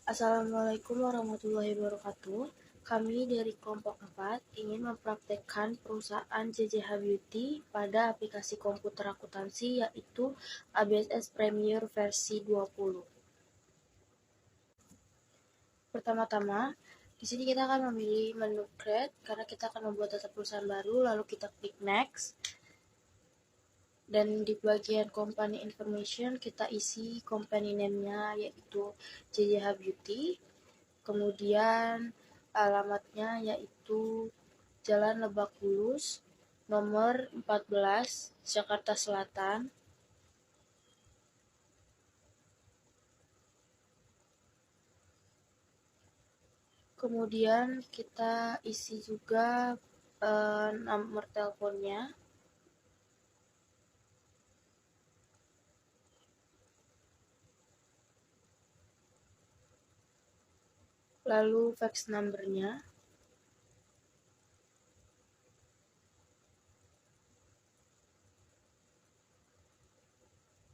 Assalamualaikum warahmatullahi wabarakatuh. Kami dari kelompok 4 ingin mempraktekkan perusahaan JJH Beauty pada aplikasi komputer akuntansi yaitu ABSS Premier versi 20. Pertama-tama, di sini kita akan memilih menu Create karena kita akan membuat data perusahaan baru, lalu kita klik Next. Dan di bagian Company Information kita isi company name-nya yaitu JJH Beauty. Kemudian alamatnya yaitu Jalan Lebak Bulus, nomor 14, Jakarta Selatan. Kemudian kita isi juga nomor teleponnya. Lalu fax number-nya.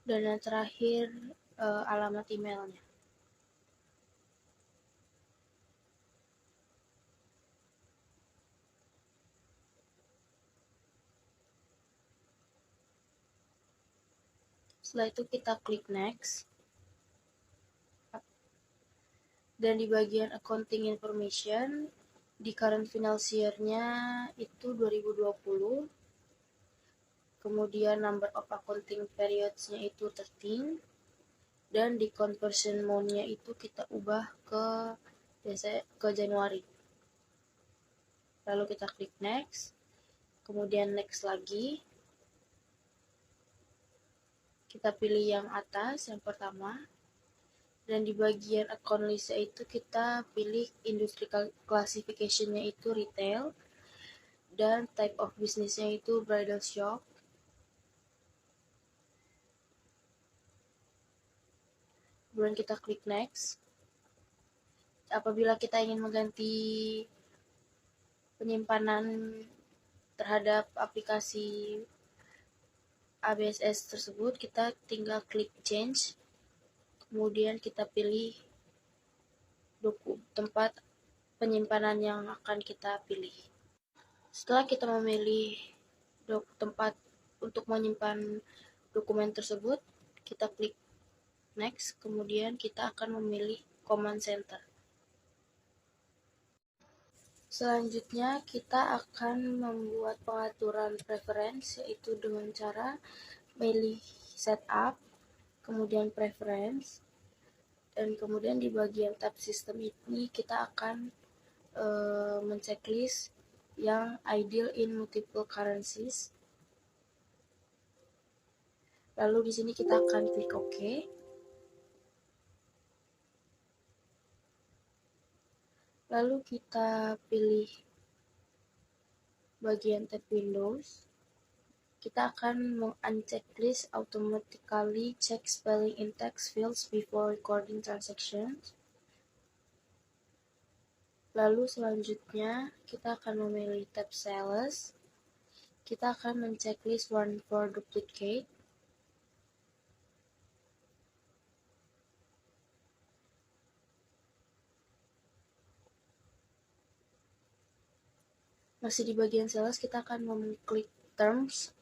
Dan yang terakhir alamat emailnya. Setelah itu kita klik Next. Dan di bagian Accounting Information, di current financier-nya itu 2020. Kemudian number of accounting periods-nya itu 13. Dan di conversion mode-nya itu kita ubah ke Januari. Lalu kita klik Next. Kemudian Next lagi. Kita pilih yang atas, yang pertama. Dan di bagian account list itu kita pilih industri classification-nya itu retail. Dan type of business-nya itu bridal shop. Kemudian kita klik Next. Apabila kita ingin mengganti penyimpanan terhadap aplikasi ABSS tersebut, kita tinggal klik Change. Kemudian kita pilih tempat penyimpanan yang akan kita pilih. Setelah kita memilih tempat untuk menyimpan dokumen tersebut, kita klik Next. Kemudian kita akan memilih Command Center. Selanjutnya kita akan membuat pengaturan preference, yaitu dengan cara pilih Setup, kemudian Preference, dan kemudian di bagian tab System ini kita akan menceklis yang Ideal in Multiple Currencies. Lalu di sini kita akan klik OK. Lalu kita pilih bagian tab Windows. Kita akan meng-unchecklist automatically check spelling in text fields before recording transactions. Lalu selanjutnya kita akan memilih tab Sales. Kita akan menceklis Warn for Duplicate. Masih di bagian Sales, kita akan mengklik Terms,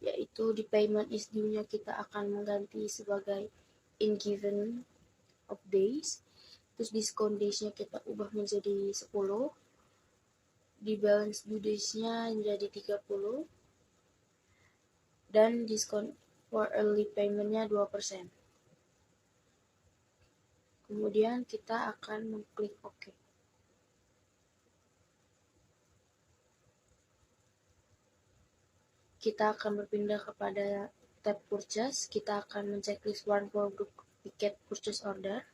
yaitu di payment is due-nya kita akan mengganti sebagai in given of days. Terus discount days-nya kita ubah menjadi 10. Di balance due days-nya menjadi 30. Dan discount for early payment-nya 2%. Kemudian kita akan mengklik OK. Kita akan berpindah kepada tab Purchase. Kita akan menceklis Warn for Duplicate Purchase Order.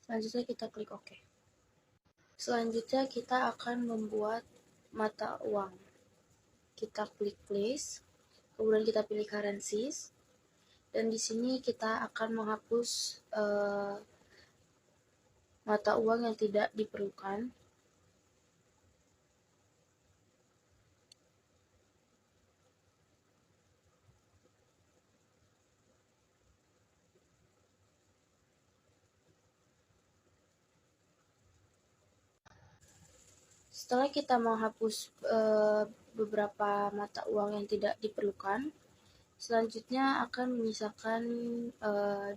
Selanjutnya kita klik OK. Selanjutnya kita akan membuat mata uang. Kita klik Place, kemudian kita pilih Currencies, dan di sini kita akan menghapus mata uang yang tidak diperlukan. Setelah kita menghapus beberapa mata uang yang tidak diperlukan, selanjutnya akan menyisakan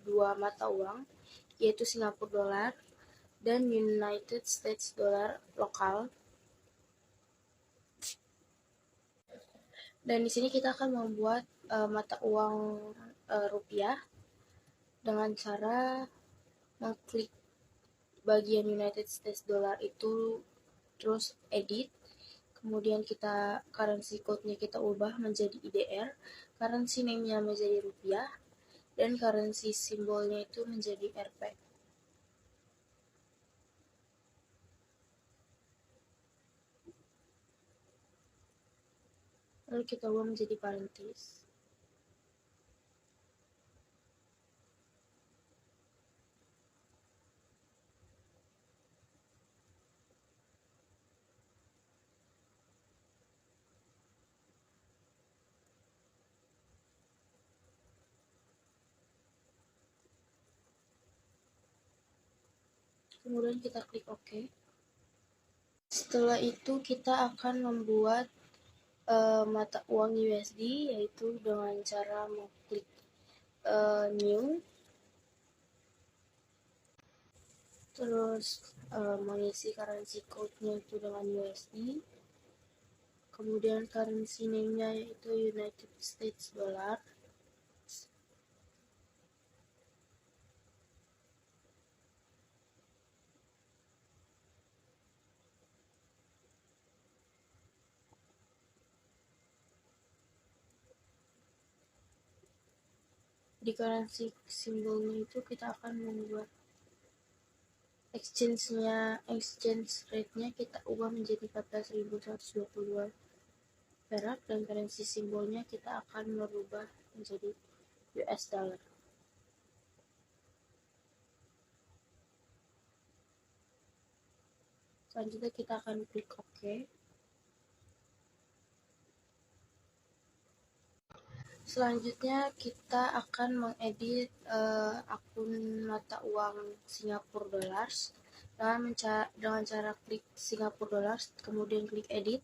dua mata uang, yaitu Singapura Dollar dan United States Dollar lokal. Dan di sini kita akan membuat mata uang rupiah dengan cara mengklik bagian United States Dollar itu, terus edit, kemudian kita currency code-nya kita ubah menjadi IDR, currency name-nya menjadi rupiah, dan currency simbolnya itu menjadi Rp. Lalu kita ubah menjadi parentis. Kemudian kita klik OK. Setelah itu kita akan membuat mata uang USD, yaitu dengan cara mengklik New, terus mengisi currency code-nya itu dengan USD, kemudian currency name-nya yaitu United States Dollar, di currency simbolnya itu kita akan membuat exchange rate-nya kita ubah menjadi 14.122 perak, dan currency simbolnya kita akan merubah menjadi US dollar. Selanjutnya kita akan klik OK. Selanjutnya kita akan mengedit akun mata uang Singapura Dollars dengan cara klik Singapura Dollars, kemudian klik edit,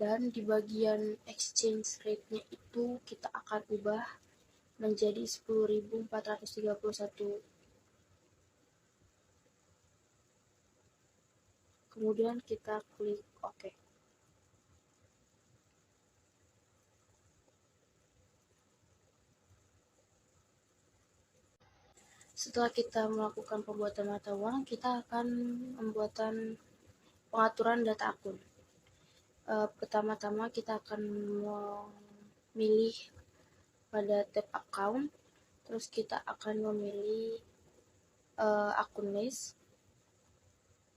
dan di bagian exchange rate-nya itu kita akan ubah menjadi 10.431. Kemudian kita klik OK. Setelah kita melakukan pembuatan mata uang, kita akan membuatan pengaturan data akun. Pertama-tama kita akan memilih pada tab account, terus kita akan memilih akun list.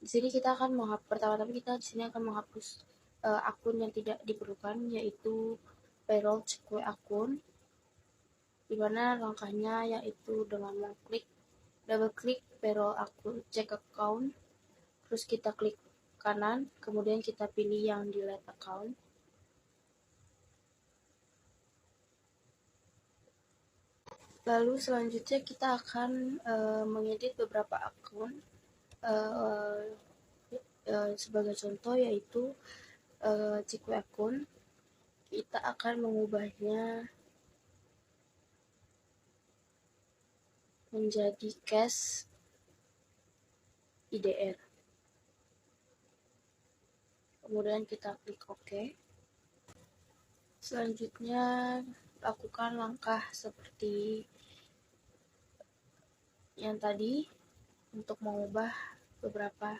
Di sini kita akan pertama-tama kita di sini akan menghapus akun yang tidak diperlukan, yaitu payroll check akun, dimana langkahnya yaitu dengan mengklik double klik payroll akun check account, terus kita klik kanan, kemudian kita pilih yang delete account. Lalu selanjutnya kita akan mengedit beberapa akun, sebagai contoh yaitu Cikwe akun, kita akan mengubahnya menjadi cash IDR. Kemudian kita klik OK. Selanjutnya lakukan langkah seperti yang tadi untuk mengubah beberapa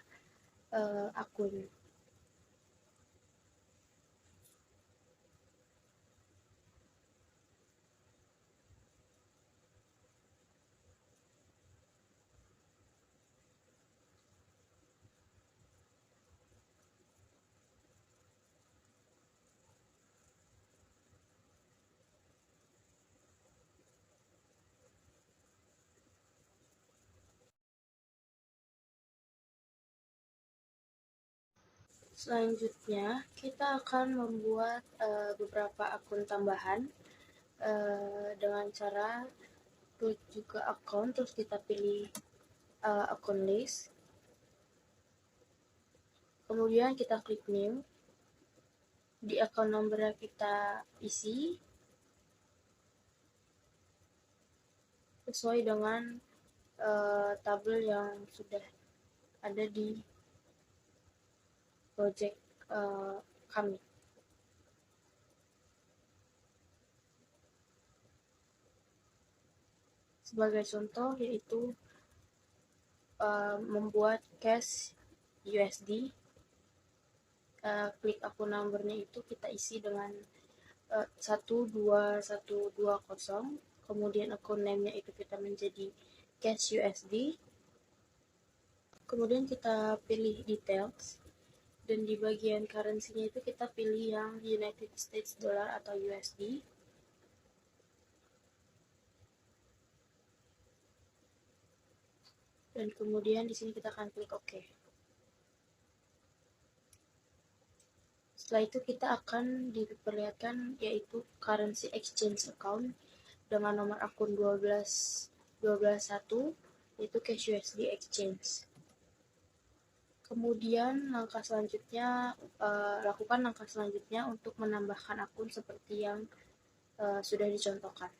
akun. Selanjutnya kita akan membuat beberapa akun tambahan dengan cara klik juga akun, terus kita pilih akun list, Kemudian kita klik new, di account number kita isi sesuai dengan tabel yang sudah ada di project kami. Sebagai contoh yaitu membuat cash USD. Klik akun numbernya itu kita isi dengan 12120, kemudian akun name-nya itu kita menjadi cash USD, kemudian kita pilih details, dan di bagian currency-nya itu kita pilih yang United States Dollar atau USD. Dan kemudian di sini kita akan klik OK. Setelah itu kita akan diperlihatkan yaitu currency exchange account dengan nomor akun 12121 yaitu cash USD exchange. Kemudian lakukan langkah selanjutnya untuk menambahkan akun seperti yang sudah dicontohkan.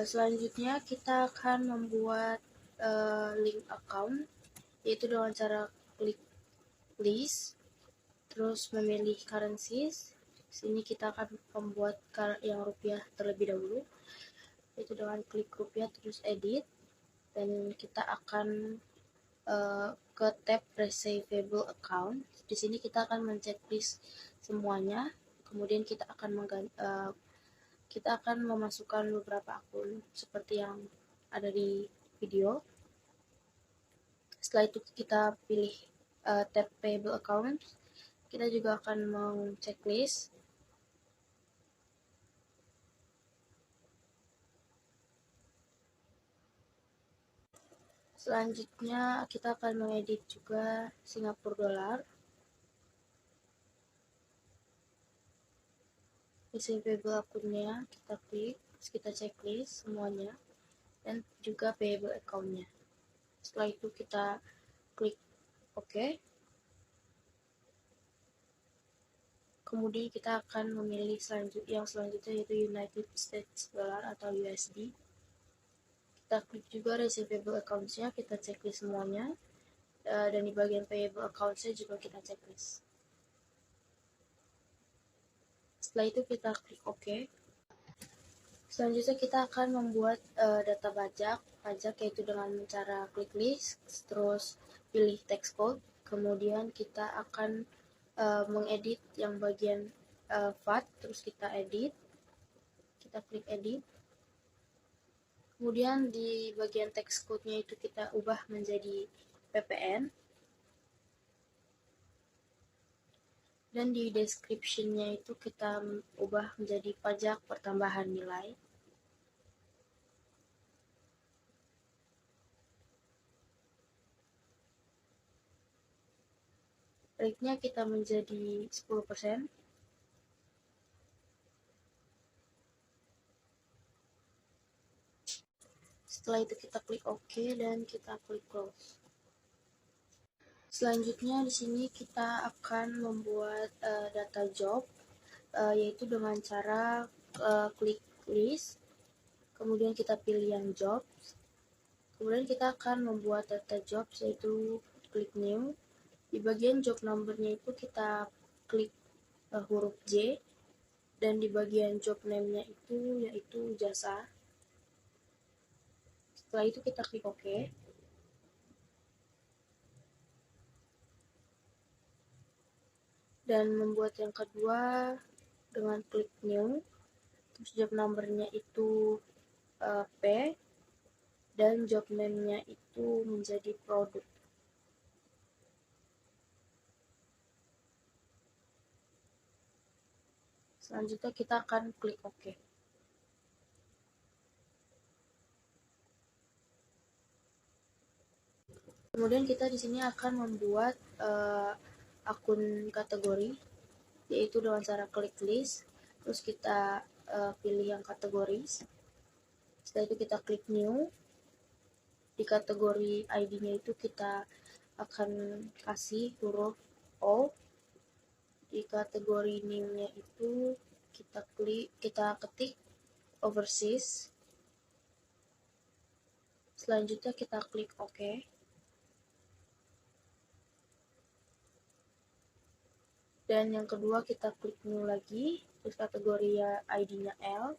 Selanjutnya kita akan membuat link account, yaitu dengan cara klik list, terus memilih currencies. Sini kita akan membuat yang rupiah terlebih dahulu, yaitu dengan klik rupiah terus edit, dan kita akan ke tab receivable account. Di sini kita akan menceklis semuanya, kemudian kita akan memasukkan beberapa akun seperti yang ada di video. Setelah itu kita pilih tab payable account. Kita juga akan mengchecklist. Selanjutnya kita akan mengedit juga Singapura dolar. Receivable akunnya kita klik, kita checklist semuanya, dan juga payable account-nya. Setelah itu kita klik OK. Kemudian kita akan memilih yang selanjutnya yaitu United States Dollar atau USD. Kita klik juga receivable accounts-nya, kita checklist semuanya, dan di bagian payable accounts-nya juga kita checklist. Setelah itu kita klik OK. Selanjutnya kita akan membuat data pajak yaitu dengan cara klik list, terus pilih text code, kemudian kita akan mengedit yang bagian VAT, terus kita edit, kita klik edit. Kemudian di bagian text code-nya itu kita ubah menjadi PPN. Dan di description-nya itu kita ubah menjadi pajak pertambahan nilai. Rate-nya kita menjadi 10%. Setelah itu kita klik OK dan kita klik close. Selanjutnya di sini kita akan membuat data job, yaitu dengan cara klik list, kemudian kita pilih yang jobs, kemudian kita akan membuat data jobs yaitu klik new. Di bagian job number-nya itu kita klik huruf J, dan di bagian job name-nya itu yaitu jasa. Setelah itu kita klik OK. Dan membuat yang kedua dengan klik new, terus job number-nya itu P, dan job name-nya itu menjadi produk. Selanjutnya kita akan klik OK. Kemudian kita di sini akan membuat akun kategori, yaitu dengan cara klik list, terus kita pilih yang kategoris. Setelah itu kita klik new. Di kategori ID-nya itu kita akan kasih huruf O. Di kategori name-nya itu kita ketik overseas. Selanjutnya kita klik OK. Dan yang kedua kita klik new lagi, terus kategori ID-nya L,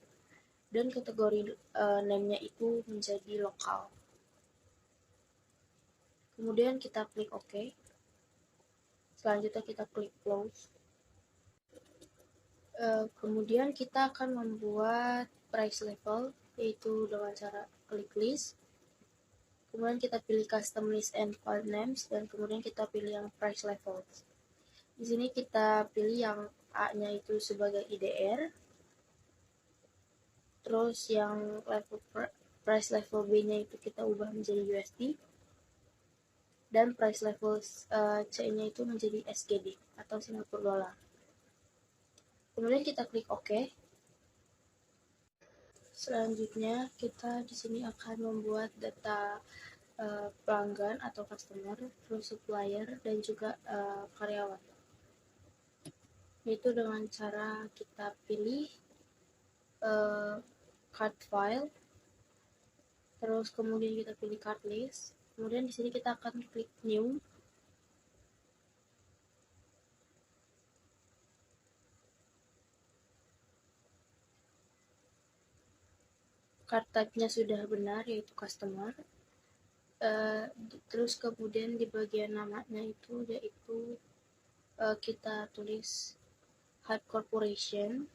dan kategori name-nya itu menjadi lokal. Kemudian kita klik OK. Selanjutnya kita klik close. Kemudian kita akan membuat price level, yaitu dengan cara klik list. Kemudian kita pilih custom list and file names, dan kemudian kita pilih yang price level. Di sini kita pilih yang A-nya itu sebagai IDR, terus yang price level B-nya itu kita ubah menjadi USD, dan price level C-nya itu menjadi SGD atau Singapore Dollar. Kemudian kita klik OK. Selanjutnya kita di sini akan membuat data pelanggan atau customer, terus supplier, dan juga karyawan. Yaitu dengan cara kita pilih card file, terus kemudian kita pilih card list. Kemudian di sini kita akan klik new. Card type-nya sudah benar, yaitu customer. Terus kemudian di bagian namanya itu yaitu kita tulis Hype Corporation.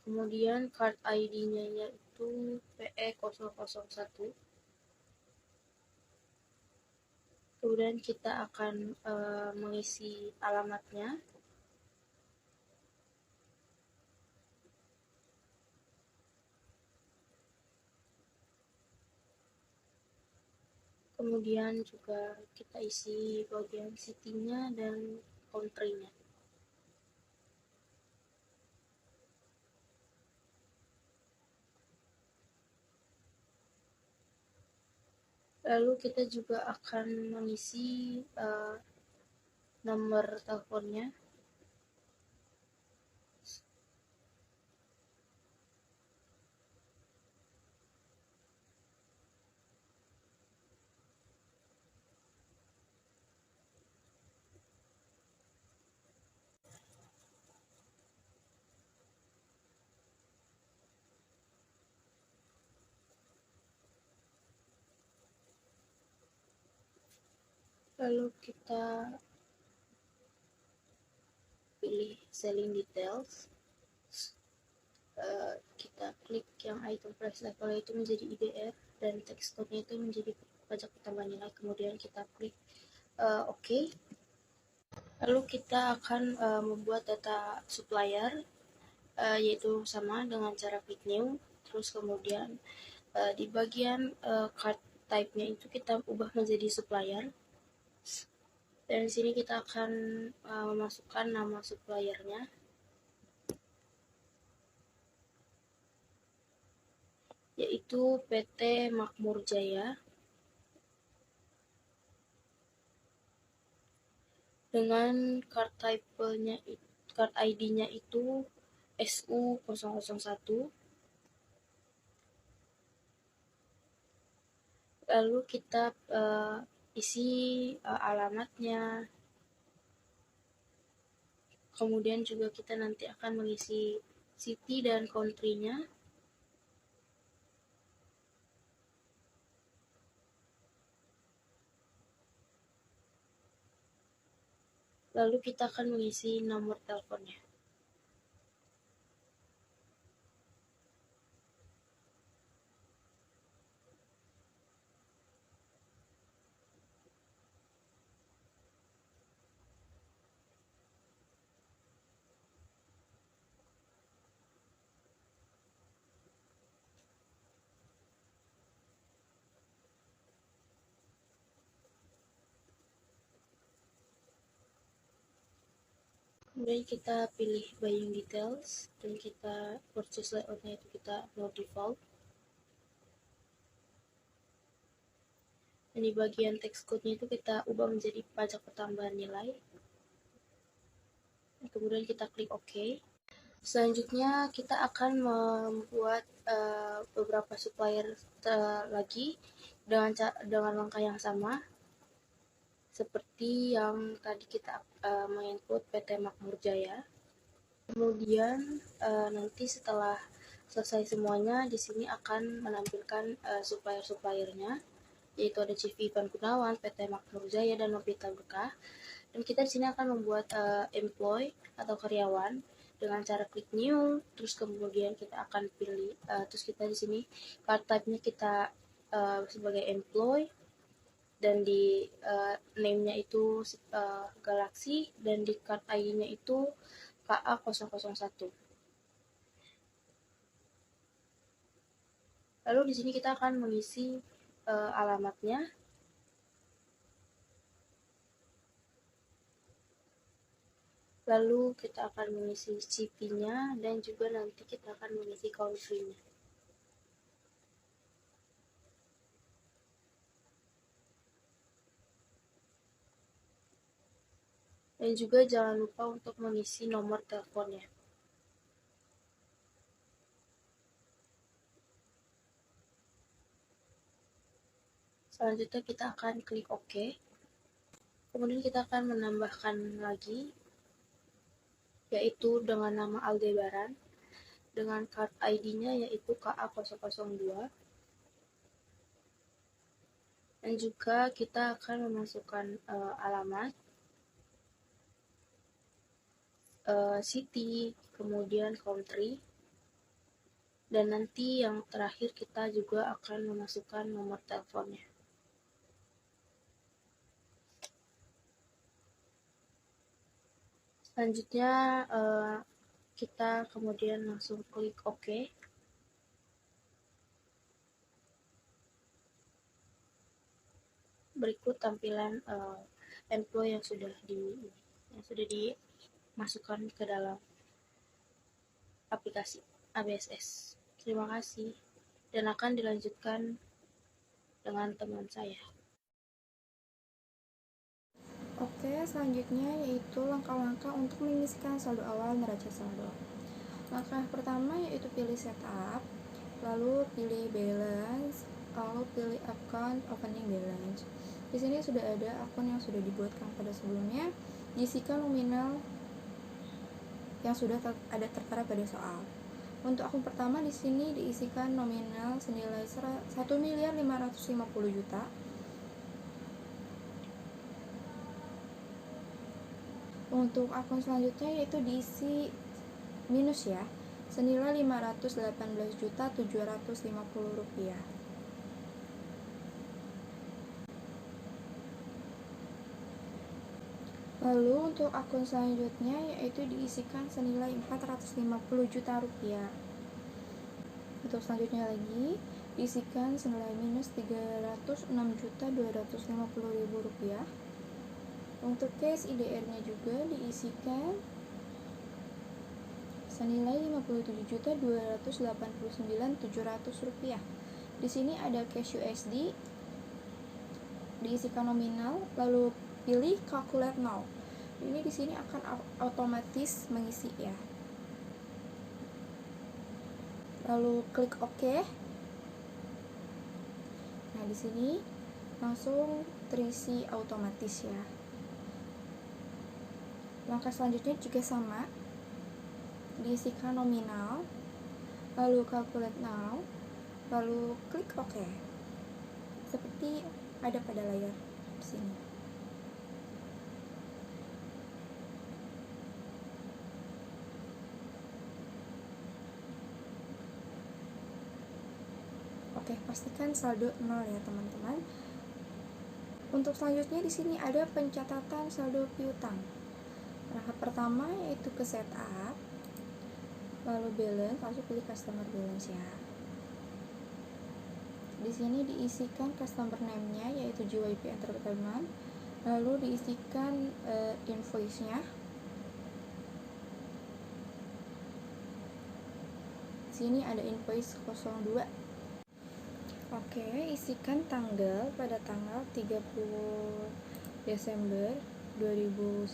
Kemudian card ID-nya yaitu PE001. Kemudian kita akan mengisi alamatnya. Kemudian juga kita isi bagian city-nya dan country-nya. Lalu kita juga akan mengisi nomor teleponnya. Lalu kita pilih selling details. Kita klik yang item price level itu menjadi IDR, dan teksturnya itu menjadi pajak tambah nilai. Kemudian kita klik OK. Lalu kita akan membuat data supplier, yaitu sama dengan cara klik new. Terus kemudian di bagian card type-nya itu kita ubah menjadi supplier. Dan di sini kita akan memasukkan nama suppliernya, yaitu PT Makmur Jaya, dengan card type-nya, card ID-nya itu SU001. Lalu kita isi alamatnya. Kemudian juga kita nanti akan mengisi city dan country-nya. Lalu kita akan mengisi nomor teleponnya. Kemudian kita pilih buying details dan kita purchase layoutnya itu kita no default. Dan di bagian text code-nya itu kita ubah menjadi pajak pertambahan nilai. Dan kemudian kita klik OK. Selanjutnya kita akan membuat beberapa supplier lagi dengan langkah yang sama seperti yang tadi kita menginput PT Makmur Jaya. Kemudian nanti setelah selesai semuanya, di sini akan menampilkan supplier-suppliernya, yaitu ada CV Ivan Gunawan, PT Makmur Jaya, dan Novita Berkah. Dan kita di sini akan membuat employee atau karyawan dengan cara klik new, terus kemudian kita akan pilih, terus kita di sini card type-nya kita sebagai employee, dan di name-nya itu Galaxy, dan di card ID-nya itu KA001. Lalu di sini kita akan mengisi alamatnya. Lalu kita akan mengisi CP-nya dan juga nanti kita akan mengisi country-nya. Dan juga jangan lupa untuk mengisi nomor teleponnya. Selanjutnya kita akan klik OK. Kemudian kita akan menambahkan lagi, yaitu dengan nama Aldebaran, dengan card ID-nya yaitu KA002. Dan juga kita akan memasukkan alamat, city, kemudian country, dan nanti yang terakhir kita juga akan memasukkan nomor teleponnya. Selanjutnya kita kemudian langsung klik OK. Berikut tampilan employee yang sudah dimasukkan ke dalam aplikasi ABSS. Terima kasih, dan akan dilanjutkan dengan teman saya. Oke, selanjutnya yaitu langkah-langkah untuk mengisikan saldo awal neraca saldo. Langkah pertama yaitu pilih setup, lalu pilih balance, lalu pilih account opening balance. Di sini sudah ada akun yang sudah dibuatkan pada sebelumnya, diisikan nominal yang sudah ada tertera pada soal. Untuk akun pertama di sini diisikan nominal senilai 1.550.000.000. Untuk akun selanjutnya yaitu diisi minus ya, senilai 518.750.000 rupiah. Lalu untuk akun selanjutnya yaitu diisikan senilai 450 juta rupiah. Untuk selanjutnya lagi diisikan senilai minus 306.250.000 rupiah. Untuk case IDR-nya juga diisikan senilai 57.289.700 rupiah. Di sini ada cash USD, diisikan nominal, lalu pilih calculate now. Ini di sini akan otomatis mengisi ya. Lalu klik OK. Nah, di sini langsung terisi otomatis ya. Langkah selanjutnya juga sama, diisikan nominal, lalu calculate now, lalu klik OK. Seperti ada pada layar di sini. Oke, pastikan saldo 0 ya teman-teman. Untuk selanjutnya di sini ada pencatatan saldo piutang. Langkah pertama yaitu ke setup, lalu balance, langsung pilih customer balance ya. Di sini diisikan customer name-nya yaitu JYP Entertainment, lalu diisikan invoice-nya. Di sini ada invoice 02. Oke, isikan tanggal pada tanggal 30 Desember 2019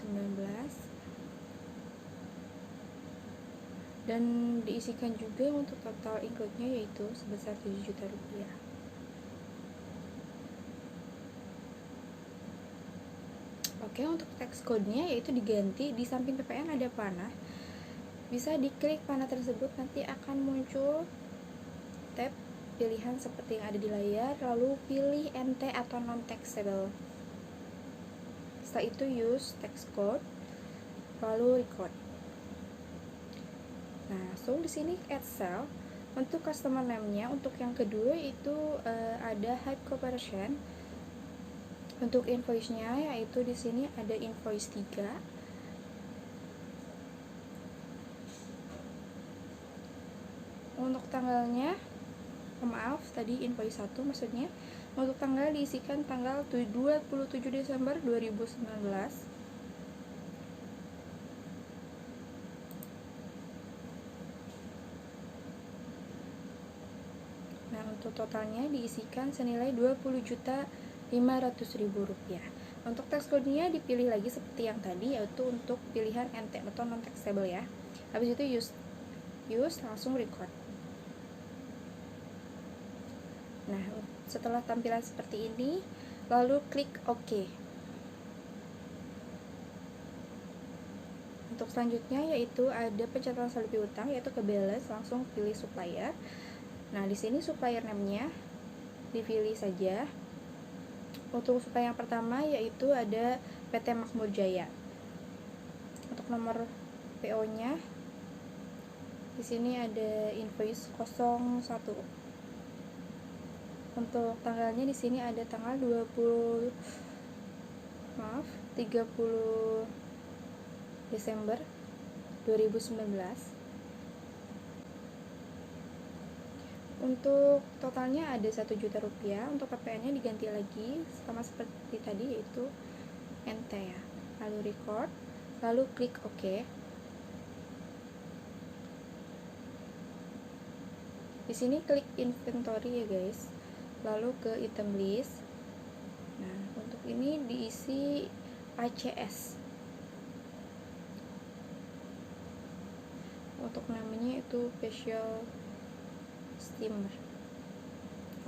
dan diisikan juga untuk total include-nya yaitu sebesar 7 juta rupiah. Oke, untuk text code-nya yaitu diganti, di samping PPN ada panah, bisa diklik panah tersebut, nanti akan muncul tab pilihan seperti yang ada di layar, lalu pilih NT atau non taxable. Setelah itu use text code, lalu record. Nah, langsung di sini add cell. Untuk customer name-nya, untuk yang kedua itu ada Hype Corporation. Untuk invoice-nya yaitu di sini ada invoice 3. Untuk tanggalnya, maaf tadi invoice 1 maksudnya. Untuk tanggal diisikan tanggal 27 Desember 2019. Nah, untuk totalnya diisikan senilai 20.500.000 rupiah. Untuk text code-nya dipilih lagi seperti yang tadi, yaitu untuk pilihan NT atau non taxable ya. Habis itu use langsung record. Nah, setelah tampilan seperti ini, lalu klik OK. Untuk selanjutnya yaitu ada pencatatan saldo piutang, yaitu ke balance, langsung pilih supplier. Nah, di sini supplier name-nya dipilih saja. Untuk supplier yang pertama yaitu ada PT Makmur Jaya. Untuk nomor PO-nya di sini ada invoice 01. Untuk tanggalnya di sini ada tanggal 30 Desember 2019. Untuk totalnya ada 1 juta rupiah. Untuk PPN-nya diganti lagi sama seperti tadi yaitu NT ya. Lalu record, lalu klik OK. Di sini klik inventory ya guys, lalu ke item list. Nah, untuk ini diisi ACS. Untuk namanya itu special steamer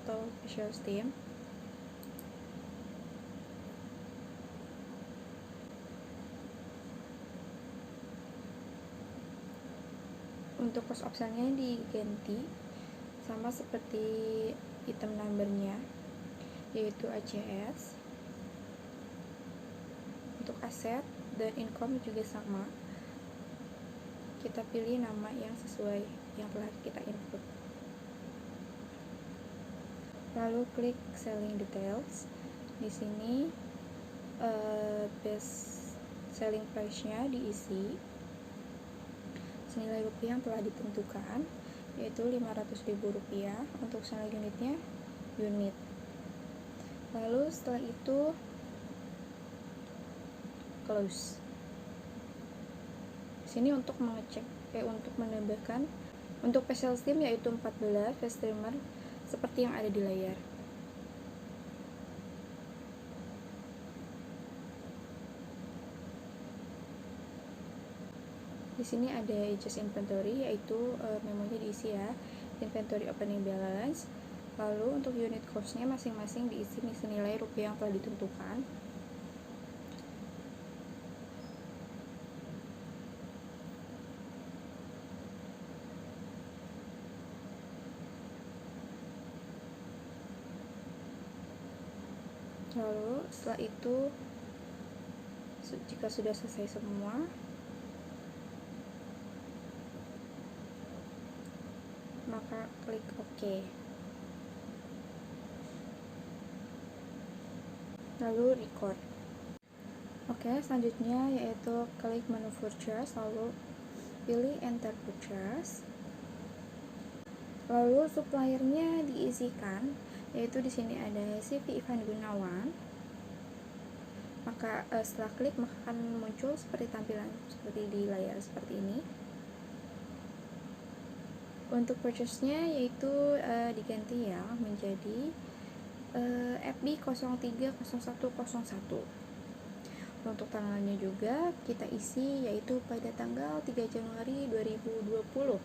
atau special steam. Untuk cost optionnya diganti sama seperti item numbernya yaitu ACS. Untuk aset dan income juga sama, kita pilih nama yang sesuai yang telah kita input, lalu klik selling details. Di sini best selling price-nya diisi senilai rupiah yang telah ditentukan yaitu 500.000 rupiah. Untuk senilai unitnya unit. Lalu setelah itu close. Di sini untuk mengecek untuk menambahkan untuk special steam yaitu 14 face steamer seperti yang ada di layar. Di sini ada adjust inventory yaitu memonya diisi ya, inventory opening balance. Lalu untuk unit cost-nya masing-masing diisi senilai rupiah yang telah ditentukan. Lalu setelah itu jika sudah selesai semua, maka klik OK. lalu record. Oke, selanjutnya yaitu klik menu purchase, lalu pilih enter purchase, lalu suppliernya diisikan, yaitu di sini ada CV Ivan Gunawan. Maka setelah klik maka akan muncul seperti tampilan seperti di layar seperti ini. Untuk purchase-nya yaitu diganti ya menjadi FB 030101. Untuk tanggalnya juga kita isi yaitu pada tanggal 3 Januari 2020.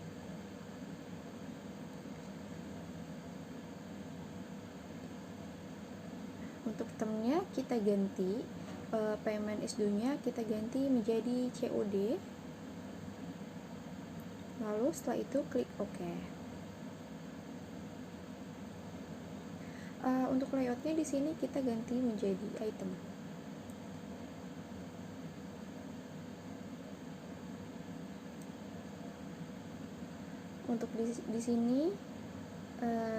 Untuk termnya kita ganti payment is due-nya kita ganti menjadi COD. Lalu setelah itu klik OK. Untuk layoutnya di sini kita ganti menjadi item. Untuk di sini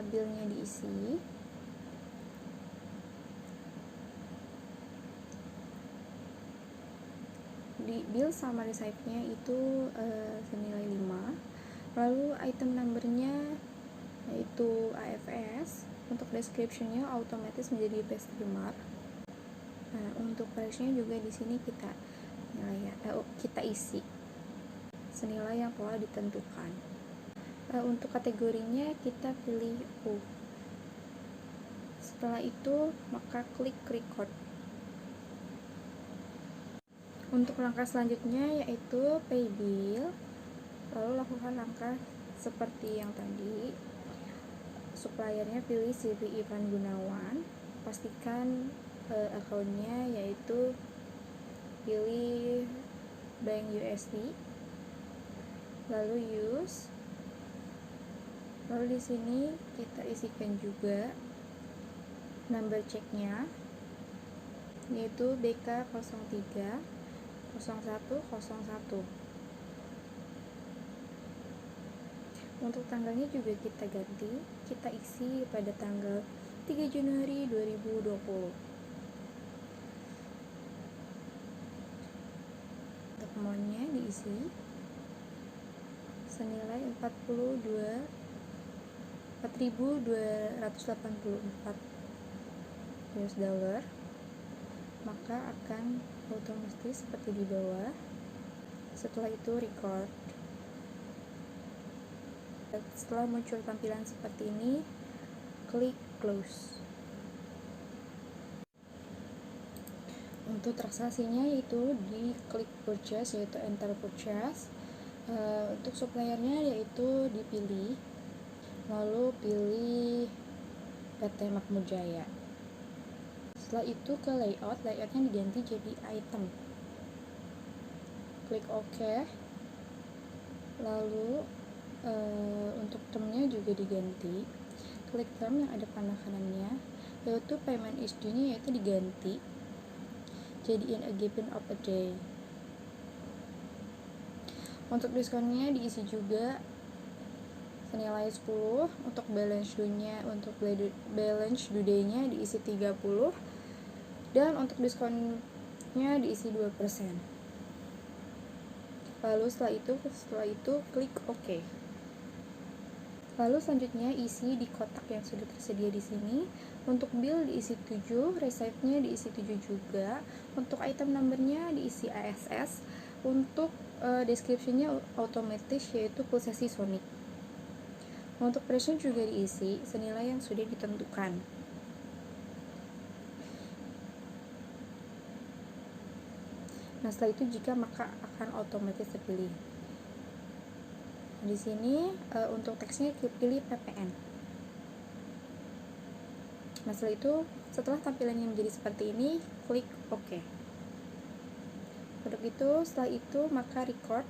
bill-nya diisi. Di bill sama receipt-nya itu senilai 5. Lalu item number-nya yaitu AFS. Untuk description-nya otomatis menjadi best remark. Nah, untuk price-nya juga di sini kita isi senilai yang telah ditentukan. Untuk kategorinya kita pilih U. Setelah itu maka klik record. Untuk langkah selanjutnya yaitu pay bill, lalu lakukan langkah seperti yang tadi. Suppliernya pilih CV Ivan Gunawan, pastikan akunnya yaitu pilih Bank USD, lalu use. Lalu di sini kita isikan juga number check-nya yaitu BK030101. Untuk tanggalnya juga kita ganti, kita isi pada tanggal 3 Januari 2020. Untuk amount-nya diisi senilai 4.284 US dollar. Maka akan otomatis seperti di bawah. Setelah itu record. Setelah muncul tampilan seperti ini, klik close. Untuk transaksinya yaitu di klik purchase yaitu enter purchase. Untuk suppliernya yaitu dipilih, lalu pilih PT Makmur Jaya. Setelah itu ke layoutnya diganti jadi item. Klik OK. Lalu untuk termnya juga diganti. Klik term yang ada panah kanannya, yaitu payment is due-nya yaitu diganti jadi in a given of a day. Untuk diskonnya diisi juga senilai 10. Untuk balance due-nya, untuk balance due day-nya diisi 30, dan untuk diskonnya diisi 2%. Lalu setelah itu klik OK. Lalu selanjutnya isi di kotak yang sudah tersedia di sini. Untuk bill diisi 7, receipt-nya diisi 7 juga. Untuk item number-nya diisi ASS. Untuk description-nya otomatis yaitu pulsasi Sonic. Untuk price-nya juga diisi senilai yang sudah ditentukan. Nah, setelah itu jika maka akan otomatis terpilih. Di sini untuk teksnya pilih PPN. Nah, setelah tampilannya menjadi seperti ini, klik OK. Setelah itu maka record.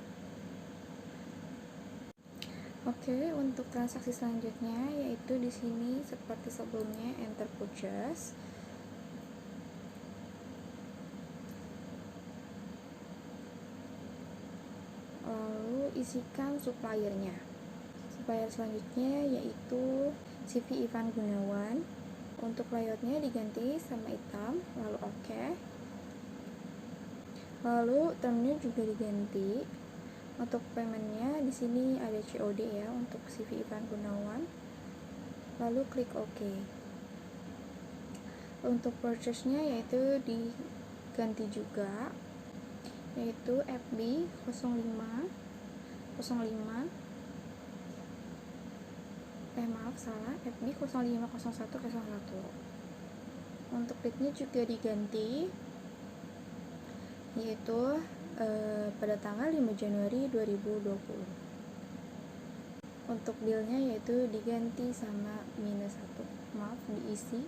Oke, untuk transaksi selanjutnya yaitu di sini seperti sebelumnya enter purchase. Lalu isikan suppliernya. Supplier selanjutnya yaitu CV Ivan Gunawan. Untuk layoutnya diganti sama hitam, lalu oke. Lalu termnya juga diganti. Untuk paymentnya di sini ada COD ya untuk CV Ivan Gunawan. Lalu klik OK. Untuk purchase-nya yaitu diganti juga, yaitu FB 05 FB 050101. Untuk date-nya juga diganti, yaitu pada tanggal 5 Januari 2020. Untuk bill-nya yaitu diganti sama -1. Maaf, diisi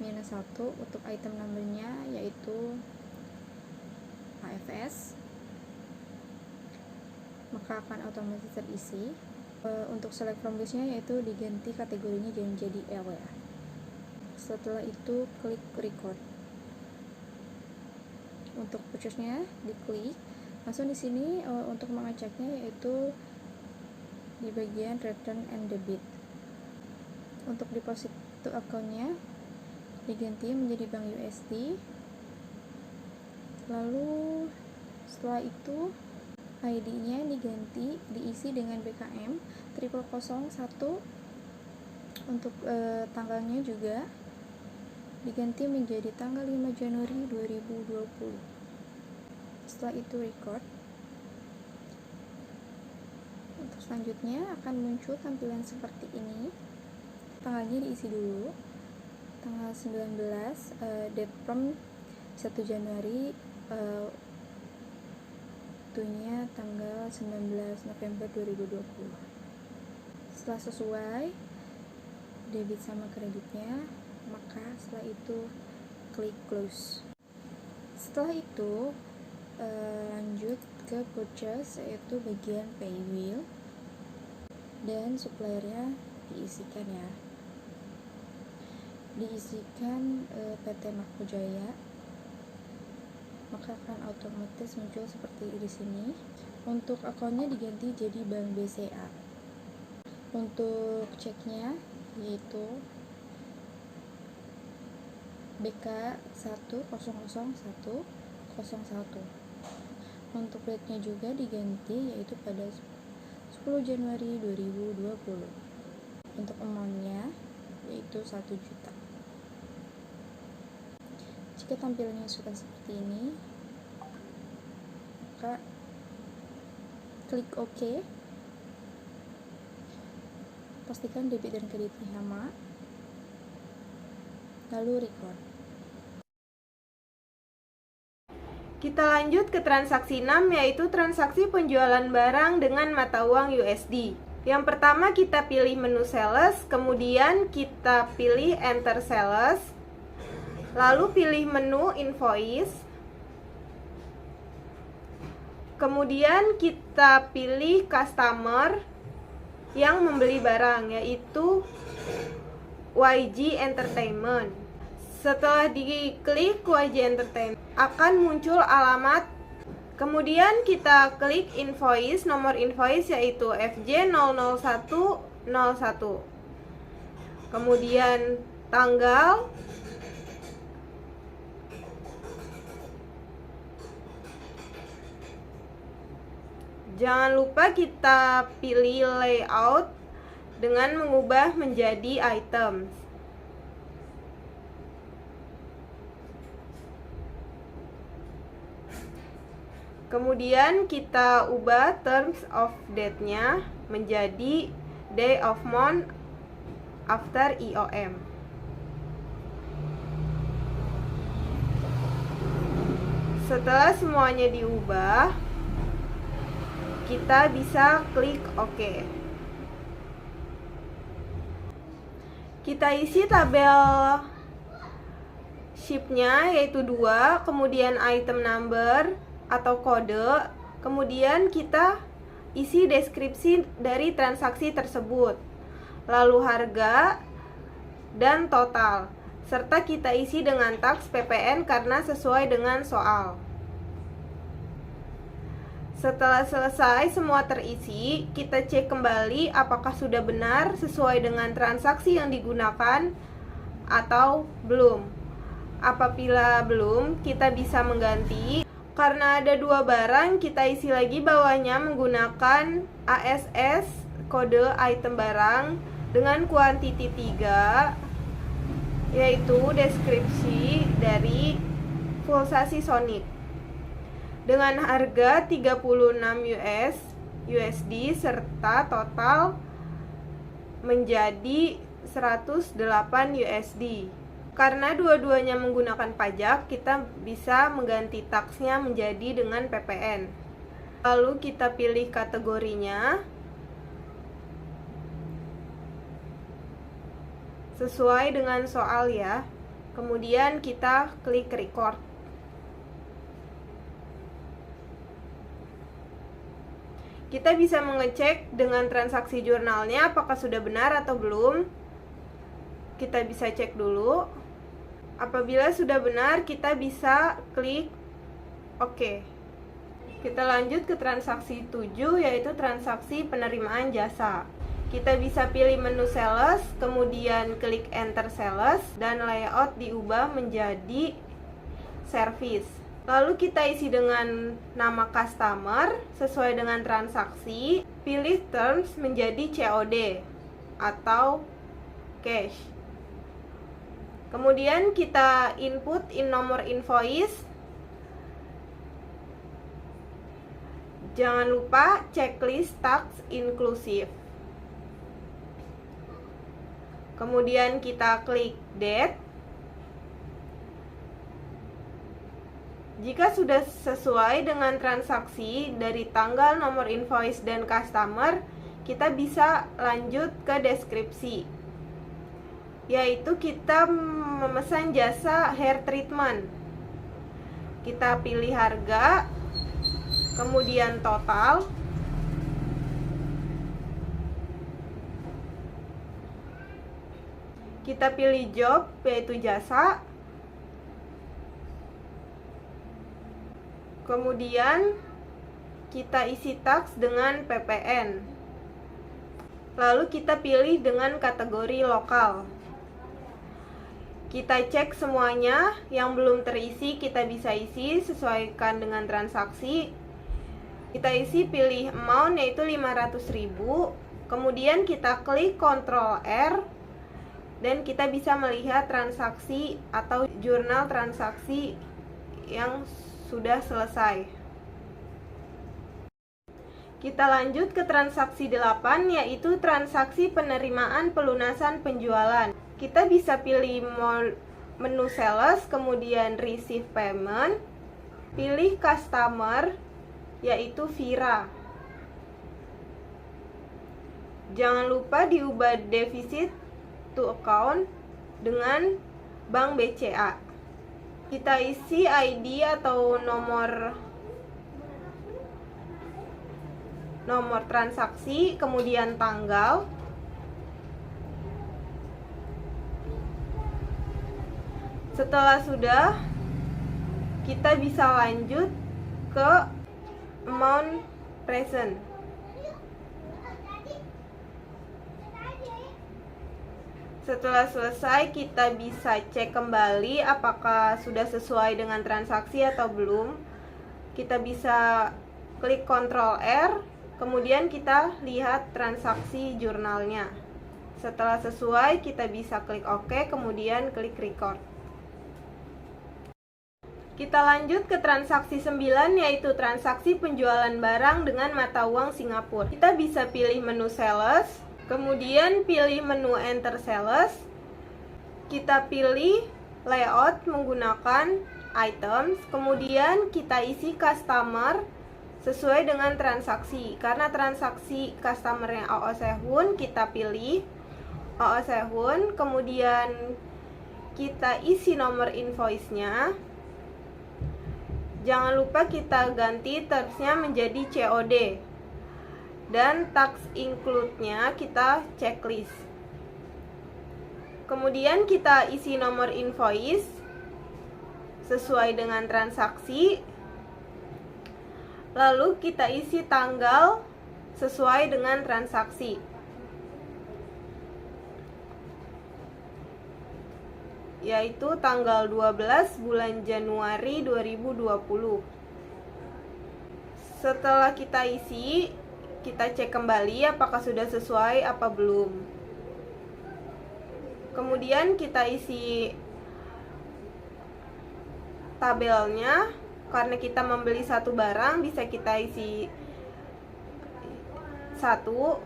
-1. Untuk item number-nya yaitu AFS, maka akan otomatis terisi. Untuk select from list-nya yaitu diganti kategorinya jadi L ya. Setelah itu klik record. Untuk purchase-nya diklik, langsung di sini untuk mengeceknya yaitu di bagian return and debit. Untuk deposit to account-nya diganti menjadi bank USD. Lalu setelah itu ID-nya diisi dengan BKM 0001. Untuk tanggalnya juga diganti menjadi tanggal 5 Januari 2020. Setelah itu record. Untuk selanjutnya akan muncul tampilan seperti ini. Tanggalnya diisi dulu. Tanggal 19, date from 1 Januari, waktunya tanggal 19 November 2020. Setelah sesuai debit sama kreditnya, maka setelah itu klik close. Setelah itu lanjut ke purchase, yaitu bagian pay bill dan suppliernya diisikan ya. Diisikan PT Makro Jaya, maka akan otomatis muncul seperti di sini. Untuk akunnya diganti jadi Bank BCA. Untuk ceknya yaitu BK 100101. Untuk rate-nya juga diganti yaitu pada 10 Januari 2020. Untuk amount-nya yaitu 1 juta. Jika tampilannya sudah seperti ini, maka klik OK. Pastikan debit dan kreditnya sama, lalu record. Kita lanjut ke transaksi 6, yaitu transaksi penjualan barang dengan mata uang USD. Yang pertama kita pilih menu sales, kemudian kita pilih enter sales, lalu pilih menu invoice, kemudian kita pilih customer yang membeli barang, yaitu YG Entertainment. Setelah diklik YG Entertainment, akan muncul alamat. Kemudian kita klik invoice, nomor invoice yaitu FJ00101. Kemudian tanggal, jangan lupa kita pilih layout dengan mengubah menjadi items. Kemudian kita ubah terms of date-nya menjadi day of month after IOM. Setelah semuanya diubah, kita bisa klik OK. Kita isi tabel ship-nya yaitu 2, kemudian item number atau kode, kemudian kita isi deskripsi dari transaksi tersebut, lalu harga dan total, serta kita isi dengan tax PPN karena sesuai dengan soal. Setelah selesai semua terisi, kita cek kembali apakah sudah benar sesuai dengan transaksi yang digunakan atau belum. Apabila belum, kita bisa mengganti. Karena ada dua barang, kita isi lagi bawahnya menggunakan ASS, kode item barang, dengan kuantiti 3, yaitu deskripsi dari pulsasi sonik. Dengan harga 36 USD serta total menjadi 108 USD. Karena dua-duanya menggunakan pajak, kita bisa mengganti taksnya menjadi dengan PPN. Lalu kita pilih kategorinya sesuai dengan soal ya. Kemudian kita klik record. Kita bisa mengecek dengan transaksi jurnalnya apakah sudah benar atau belum. Kita bisa cek dulu. Apabila sudah benar, kita bisa klik OK. Kita lanjut ke transaksi 7, yaitu transaksi penerimaan jasa. Kita bisa pilih menu sales, kemudian klik enter sales, dan layout diubah menjadi service. Lalu kita isi dengan nama customer sesuai dengan transaksi. Pilih terms menjadi COD atau cash. Kemudian kita input nomor invoice. Jangan lupa checklist tax inclusive. Kemudian kita klik date. Jika sudah sesuai dengan transaksi dari tanggal, nomor invoice, dan customer, kita bisa lanjut ke deskripsi, yaitu kita memesan jasa hair treatment. Kita pilih harga, kemudian total, kita pilih job, yaitu jasa, kemudian kita isi tax dengan PPN, lalu kita pilih dengan kategori lokal. Kita cek semuanya, yang belum terisi kita bisa isi, sesuaikan dengan transaksi. Kita isi, pilih amount yaitu 500.000, kemudian kita klik Ctrl R, dan kita bisa melihat transaksi atau jurnal transaksi yang sudah selesai. Kita lanjut ke transaksi 8, yaitu transaksi penerimaan pelunasan penjualan. Kita bisa pilih menu sales, kemudian receive payment, pilih customer, yaitu Vira. Jangan lupa diubah defisit to account dengan Bank BCA. Kita isi ID atau nomor transaksi, kemudian tanggal. Setelah sudah, kita bisa lanjut ke amount present. Setelah selesai, kita bisa cek kembali apakah sudah sesuai dengan transaksi atau belum. Kita bisa klik Ctrl R, kemudian kita lihat transaksi jurnalnya. Setelah sesuai, kita bisa klik OK, kemudian klik record. Kita lanjut ke transaksi 9, yaitu transaksi penjualan barang dengan mata uang Singapura. Kita bisa pilih menu sales, kemudian pilih menu enter sales. Kita pilih layout menggunakan items, kemudian kita isi customer sesuai dengan transaksi. Karena transaksi customernya OO Sehun, kita pilih OO Sehun, kemudian kita isi nomor invoice-nya. Jangan lupa kita ganti termsnya menjadi COD, dan tax include-nya kita checklist. Kemudian kita isi nomor invoice sesuai dengan transaksi, lalu kita isi tanggal sesuai dengan transaksi. yaitu tanggal 12 bulan Januari 2020. Setelah kita isi, kita cek kembali apakah sudah sesuai apa belum. Kemudian kita isi tabelnya. Karena kita membeli satu barang, bisa kita isi satu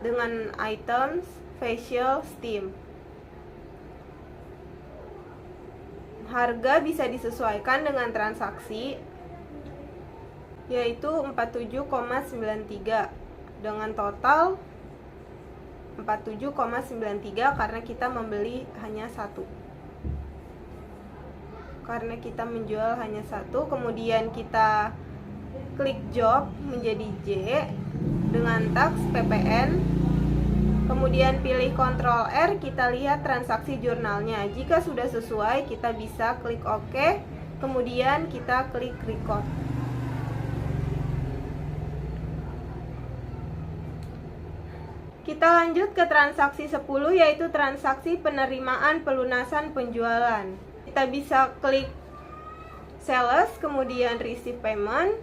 dengan items, facial, steam. Harga bisa disesuaikan dengan transaksi, yaitu 47,93 dengan total 47,93 karena kita membeli hanya satu. Karena kita menjual hanya satu, kemudian kita klik job menjadi J dengan tax PPN, kemudian pilih Ctrl R, kita lihat transaksi jurnalnya. Jika sudah sesuai, kita bisa klik OK, kemudian kita klik record. Kita lanjut ke transaksi 10, yaitu transaksi penerimaan pelunasan penjualan. Kita bisa klik sales, kemudian receive payment.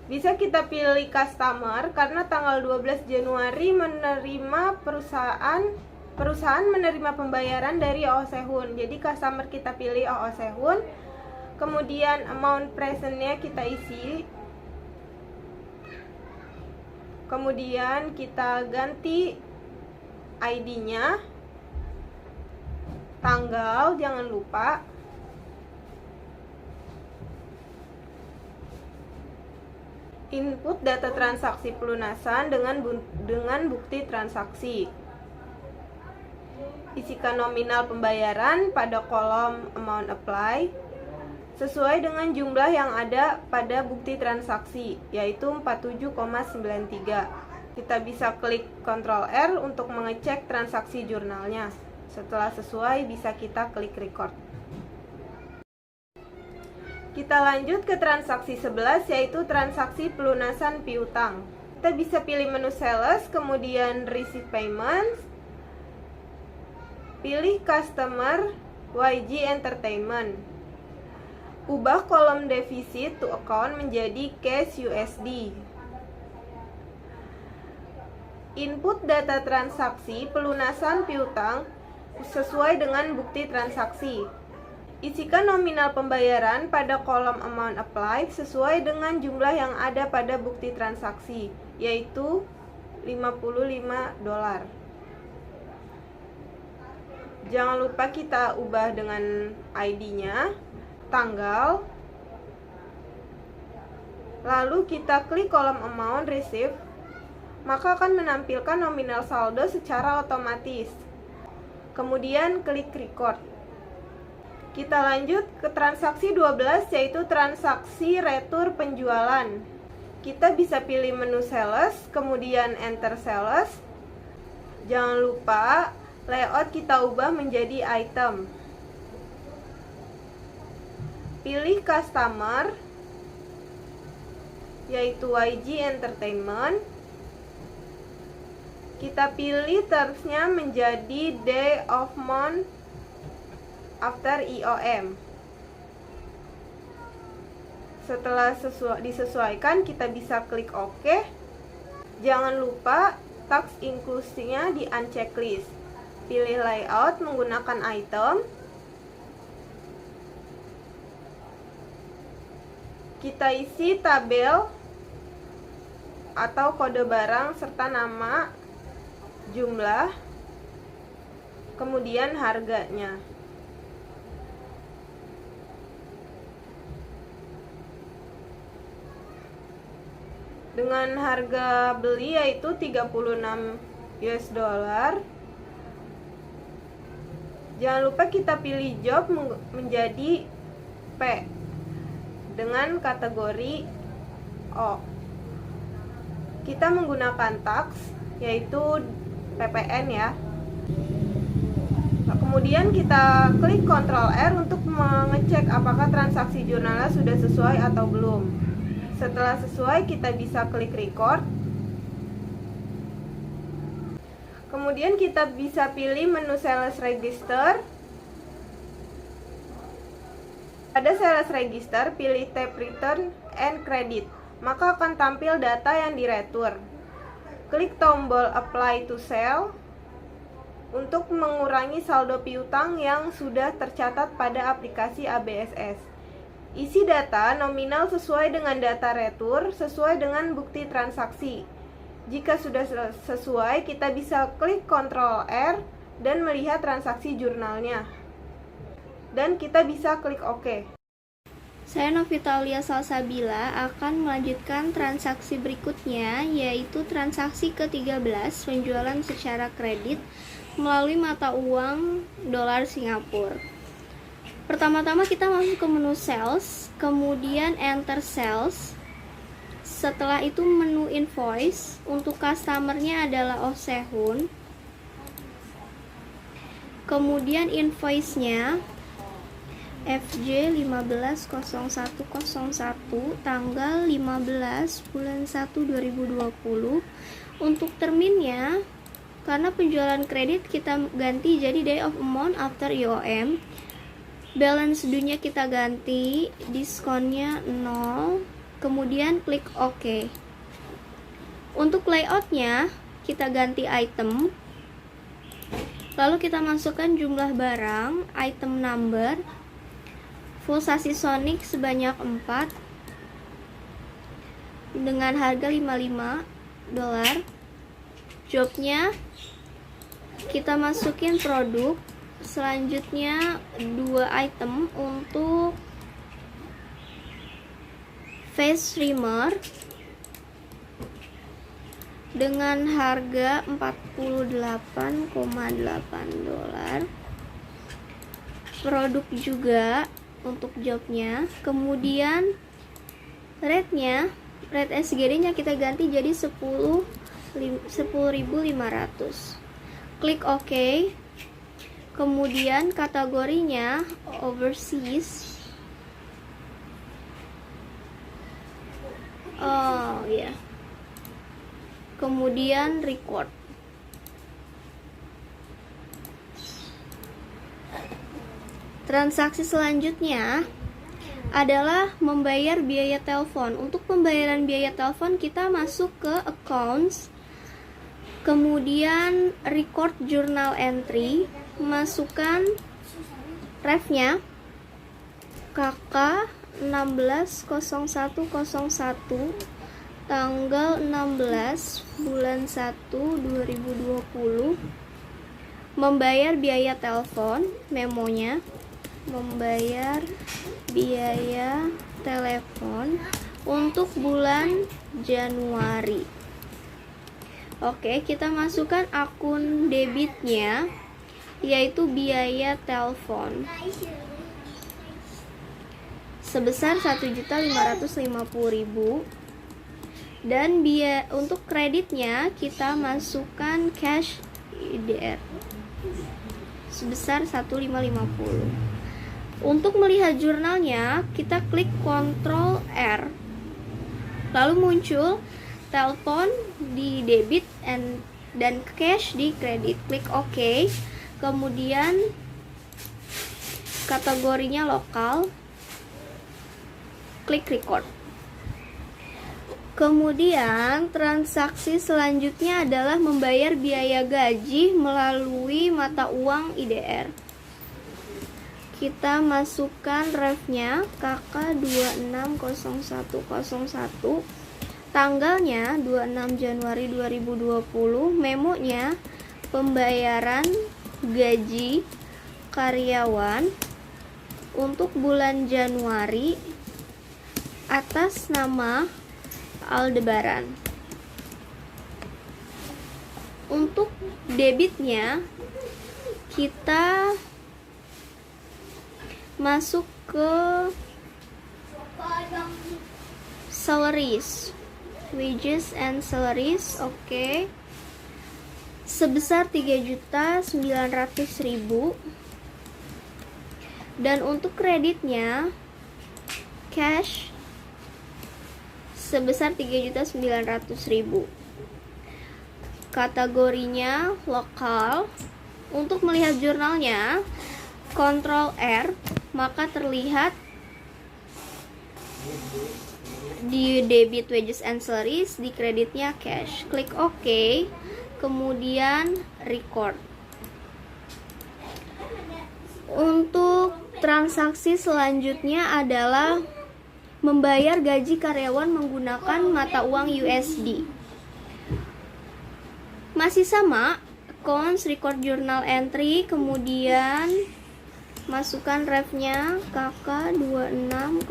Bisa kita pilih customer karena tanggal 12 Januari menerima perusahaan menerima pembayaran dari OO Sehun. Jadi customer kita pilih OO Sehun. Kemudian amount presentnya kita isi. Kemudian kita ganti ID-nya, tanggal jangan lupa, input data transaksi pelunasan dengan bukti transaksi. Isikan nominal pembayaran pada kolom amount apply sesuai dengan jumlah yang ada pada bukti transaksi, yaitu 47,93. Kita bisa klik Ctrl R untuk mengecek transaksi jurnalnya. Setelah sesuai, bisa kita klik record. Kita lanjut ke transaksi 11, yaitu transaksi pelunasan piutang. Kita bisa pilih menu sales, kemudian receive payments, pilih customer YG Entertainment. Ubah kolom defisit to account menjadi cash USD. Input data transaksi pelunasan piutang sesuai dengan bukti transaksi. Isikan nominal pembayaran pada kolom amount applied sesuai dengan jumlah yang ada pada bukti transaksi, yaitu $55. Jangan lupa kita ubah dengan ID-nya, tanggal, lalu kita klik kolom amount receive, maka akan menampilkan nominal saldo secara otomatis. Kemudian klik record. Kita lanjut ke transaksi 12, yaitu transaksi retur penjualan. Kita bisa pilih menu sales, kemudian enter sales. Jangan lupa layout kita ubah menjadi item. Pilih customer, yaitu YG Entertainment. Kita pilih termsnya menjadi day of month after IOM. Setelah disesuaikan, kita bisa klik OK. Jangan lupa tax inclusive-nya di unchecklist. Pilih layout menggunakan item. Kita isi tabel atau kode barang serta nama, jumlah, kemudian harganya. Dengan harga beli yaitu $36. Jangan lupa kita pilih job menjadi P dengan kategori O. Kita menggunakan tax yaitu PPN ya. Nah, kemudian kita klik Ctrl R untuk mengecek apakah transaksi jurnalnya sudah sesuai atau belum. Setelah sesuai, kita bisa klik record. Kemudian kita bisa pilih menu sales register. Pada sales register, pilih tab return and credit, maka akan tampil data yang diretur. Klik tombol apply to sale untuk mengurangi saldo piutang yang sudah tercatat pada aplikasi ABSS. Isi data nominal sesuai dengan data retur, sesuai dengan bukti transaksi. Jika sudah sesuai, kita bisa klik Ctrl R dan melihat transaksi jurnalnya. Dan kita bisa klik OK. Saya Novita Aulia Salsabila akan melanjutkan transaksi berikutnya, yaitu transaksi ke-13 penjualan secara kredit melalui mata uang dolar Singapura. Pertama-tama kita masuk ke menu sales, kemudian enter sales. Setelah itu menu invoice, untuk customernya adalah Oh Sehun. Kemudian invoice-nya FJ 150101 tanggal 15 bulan 1 2020. Untuk terminnya, karena penjualan kredit kita ganti jadi day of amount after IOM. Balance due-nya kita ganti, diskonnya 0. Kemudian klik OK. Untuk layoutnya kita ganti item. Lalu kita masukkan jumlah barang, item number, full sasis Sonic sebanyak 4 dengan harga $55. Jobnya kita masukin produk. Selanjutnya 2 item untuk face trimmer dengan harga $48,8. Produk juga untuk jobnya. Kemudian rate SGD-nya kita ganti jadi 10.500. Klik OK. Kemudian kategorinya overseas. Kemudian record. Transaksi selanjutnya adalah membayar biaya telepon. Untuk pembayaran biaya telepon kita masuk ke accounts, kemudian record journal entry, masukkan ref-nya KK 160101 tanggal 16 bulan 1 2020. Membayar biaya telepon, memonya membayar biaya telepon untuk bulan Januari. Oke, kita masukkan akun debitnya, yaitu biaya telepon sebesar 1.550.000. Dan untuk kreditnya kita masukkan cash IDR sebesar 1.550. Untuk melihat jurnalnya, kita klik Ctrl R. Lalu muncul telepon di debit dan cash di kredit. Klik OK. Kemudian kategorinya lokal. Klik record. Kemudian transaksi selanjutnya adalah membayar biaya gaji melalui mata uang IDR. Kita masukkan ref-nya KK 260101, tanggalnya 26 Januari 2020, memonya pembayaran gaji karyawan untuk bulan Januari atas nama Aldebaran. Untuk debitnya kita masuk ke salaries, wages and salaries. Oke. Sebesar 3.900.000. Dan untuk kreditnya cash sebesar 3.900.000. kategorinya lokal. Untuk melihat jurnalnya, Ctrl R, maka terlihat di debit wages and salaries, di kreditnya cash. Klik OK, kemudian record. Untuk transaksi selanjutnya adalah membayar gaji karyawan menggunakan mata uang USD. Masih sama, accounts, record journal entry, kemudian masukkan refnya KK 0102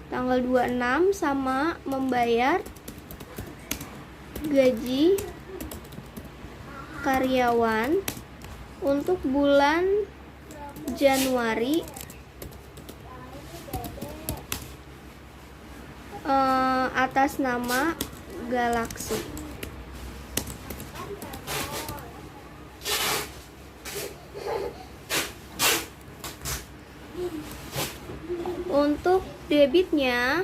tanggal 26 sama membayar gaji karyawan untuk bulan Januari atas nama Galaxy. Untuk debitnya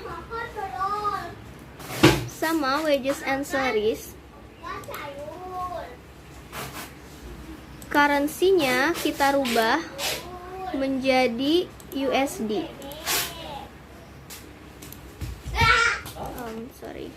sama wages and salaries, currency-nya kita rubah menjadi USD. Sorry.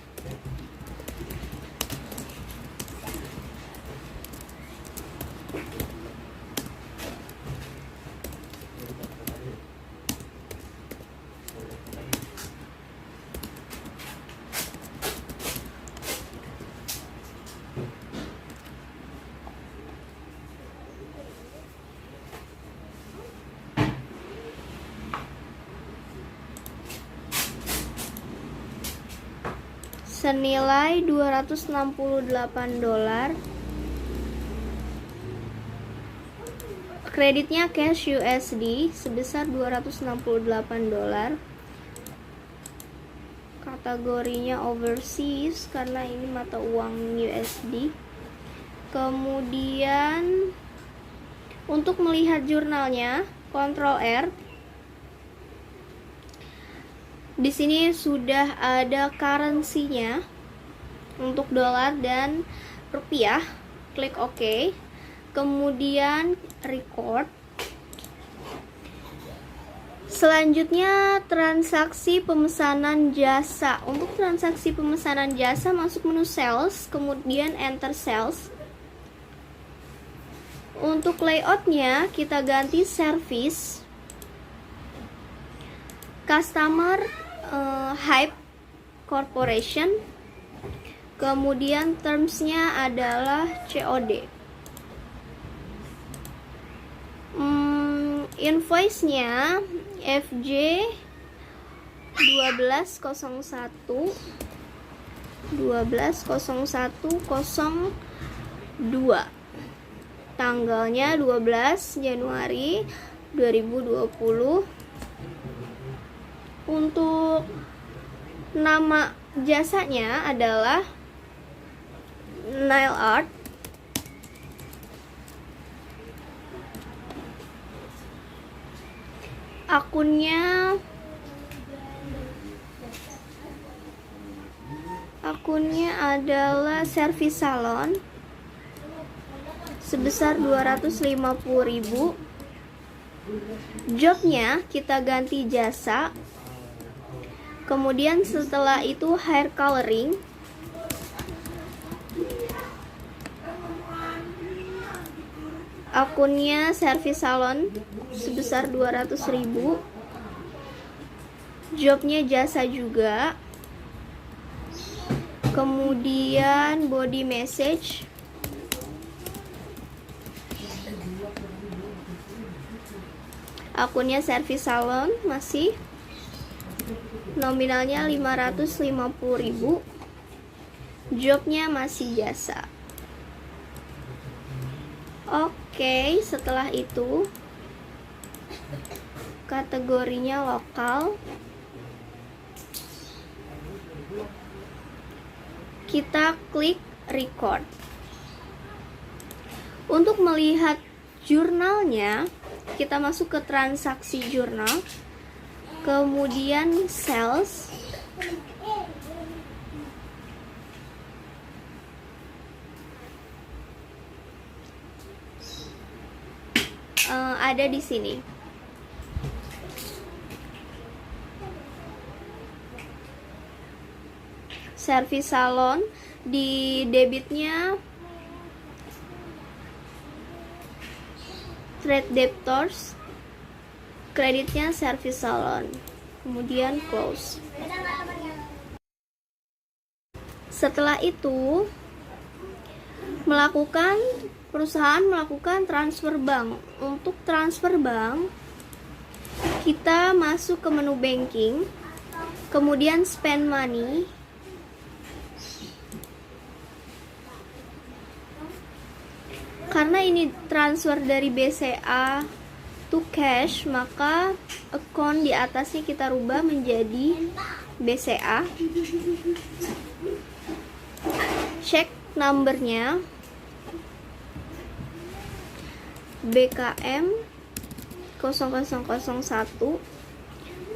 Senilai $268. Kreditnya cash USD sebesar $268. Kategorinya overseas karena ini mata uang USD. Kemudian untuk melihat jurnalnya, Ctrl R. Di sini sudah ada currency-nya untuk dolar dan rupiah. Klik OK. Kemudian record. Selanjutnya transaksi pemesanan jasa. Untuk transaksi pemesanan jasa masuk menu sales, kemudian enter sales. Untuk layoutnya kita ganti service, customer Hype Corporation, kemudian termsnya adalah COD. Invoice-nya FJ 120102, tanggalnya 12 Januari 2020. Untuk nama jasanya adalah Nail Art. Akunnya adalah service salon sebesar 250.000. Jobnya kita ganti jasa. Kemudian setelah itu hair coloring. Akunnya service salon sebesar 200.000. Jobnya jasa juga. Kemudian body message. Akunnya service salon masih. Nominalnya 550.000. Jobnya masih jasa. Oke, setelah itu kategorinya lokal. Kita klik record. Untuk melihat jurnalnya, kita masuk ke transaksi jurnal. Kemudian sales, ada di sini. Servis salon, di debitnya trade debtors, kreditnya servis salon, kemudian close. Setelah itu perusahaan melakukan transfer bank. Untuk transfer bank, kita masuk ke menu banking, kemudian spend money. Karena ini transfer dari BCA to cash, maka account di atasnya kita rubah menjadi BCA. Check numbernya BKM 0001,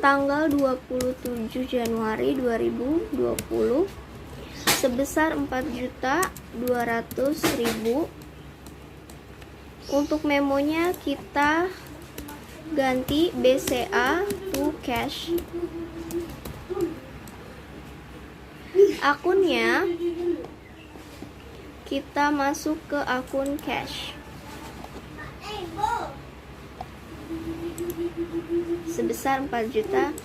tanggal 27 Januari 2020, sebesar 4.200.000. Untuk memonya kita ganti BCA to cash. Akunnya kita masuk ke akun cash sebesar 4.200.000.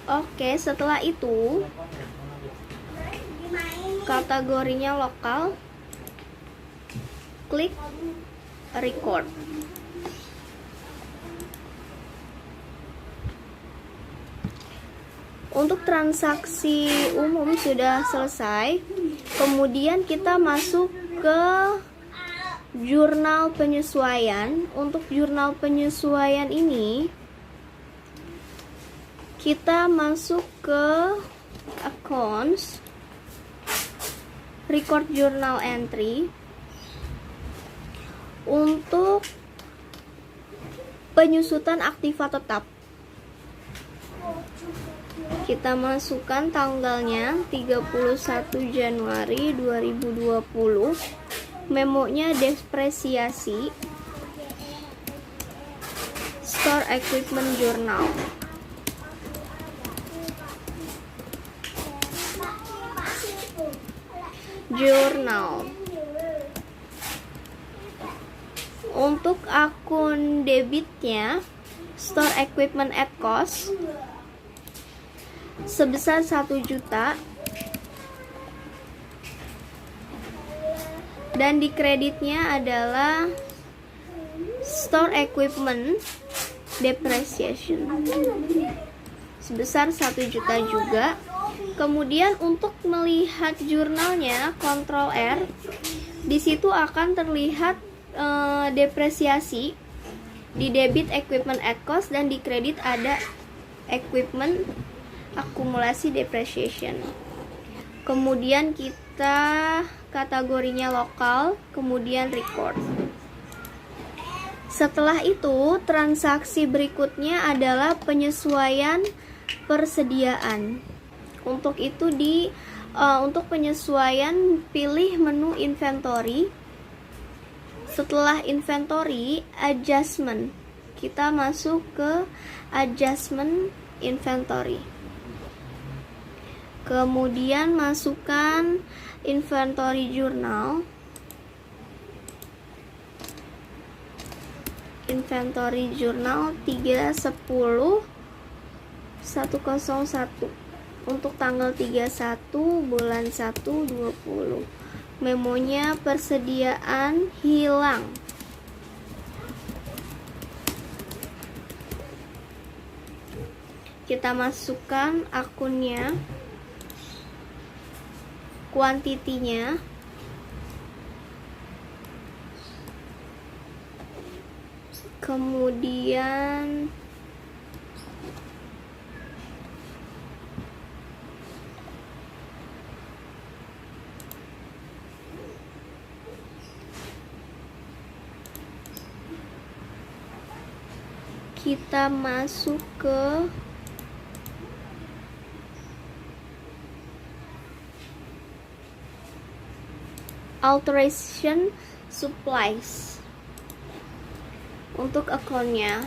Oke, setelah itu kategorinya lokal, klik record. Untuk transaksi umum sudah selesai. Kemudian kita masuk ke jurnal penyesuaian. Untuk jurnal penyesuaian ini kita masuk ke accounts, record journal entry. Untuk penyusutan aktiva tetap, kita masukkan tanggalnya 31 Januari 2020. Memonya depresiasi, store equipment journal. Untuk akun debitnya, store equipment at cost sebesar 1 juta, dan di kreditnya adalah store equipment depreciation sebesar 1 juta juga. Kemudian untuk melihat jurnalnya, Ctrl R, di situ akan terlihat depresiasi. Di debit equipment at cost, dan di kredit ada equipment akumulasi depreciation. Kemudian kita kategorinya lokal, kemudian record. Setelah itu, transaksi berikutnya adalah penyesuaian persediaan. Untuk itu untuk penyesuaian, pilih menu inventory. Setelah inventory, adjustment. Kita masuk ke adjustment inventory. Kemudian masukkan inventory journal. Inventory journal 310/101 untuk tanggal 31 bulan 1 20. Memonya persediaan hilang. Kita masukkan akunnya, kuantitinya, kemudian kita masuk ke Alteration supplies. Untuk akunnya,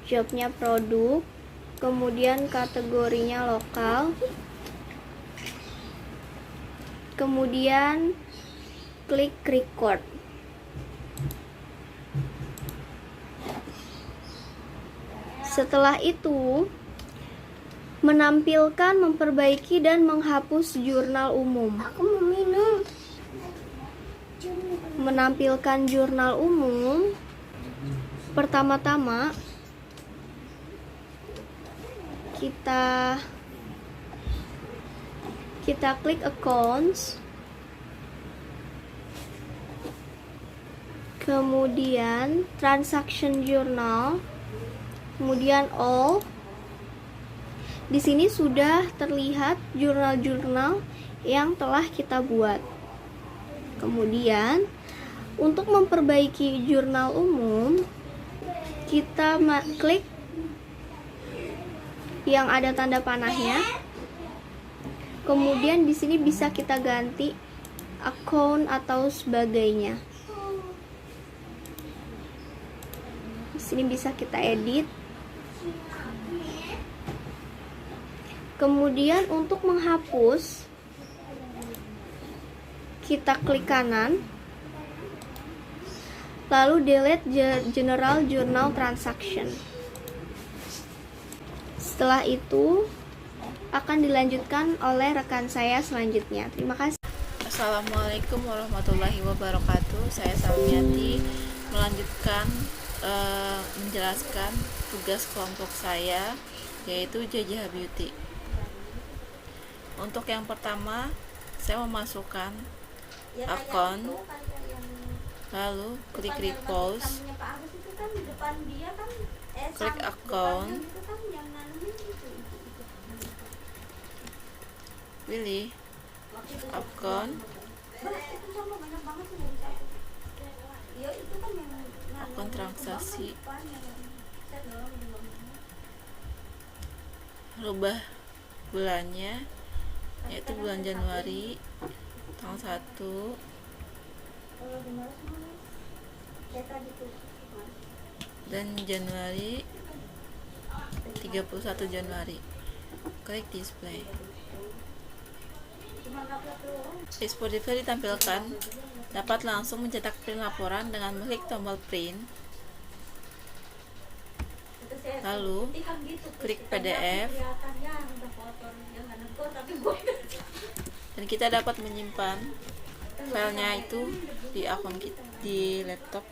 jobnya produk, kemudian kategorinya lokal, kemudian klik record. Setelah itu, menampilkan, memperbaiki, dan menghapus jurnal umum. Aku mau minum. Menampilkan jurnal umum, pertama-tama kita klik accounts, kemudian transaction journal, kemudian all. Di sini sudah terlihat jurnal-jurnal yang telah kita buat. Kemudian untuk memperbaiki jurnal umum, kita klik yang ada tanda panahnya. Kemudian di sini bisa kita ganti account atau sebagainya. Di sini bisa kita edit. Kemudian untuk menghapus, kita klik kanan, lalu delete general journal transaction. Setelah itu akan dilanjutkan oleh rekan saya selanjutnya. Terima kasih. Assalamualaikum warahmatullahi wabarakatuh. Saya Salmiati melanjutkan menjelaskan tugas kelompok saya, yaitu JJH Beauty. Untuk yang pertama, saya memasukkan akun, lalu klik repost, klik akun, pilih akun, akun transaksi, rubah bulannya, yaitu bulan Januari tanggal 1, dan Januari 31 Januari. Klik display. Di Spotify ditampilkan dapat langsung mencetak print laporan dengan mengklik tombol print, lalu klik PDF, dan kita dapat menyimpan filenya itu di akun di laptop.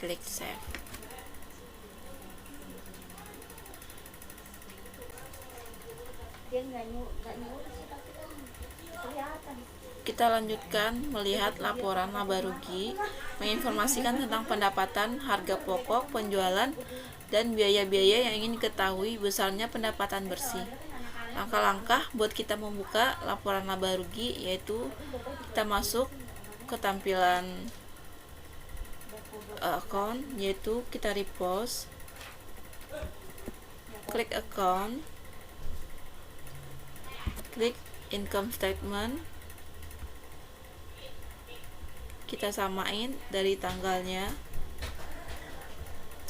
Klik save. Kita lanjutkan melihat laporan laba rugi, menginformasikan tentang pendapatan, harga pokok, penjualan, dan biaya-biaya yang ingin diketahui besarnya pendapatan bersih. Langkah-langkah buat kita membuka laporan laba rugi, yaitu kita masuk ke tampilan account, yaitu kita repost, klik account, klik income statement, kita samain dari tanggalnya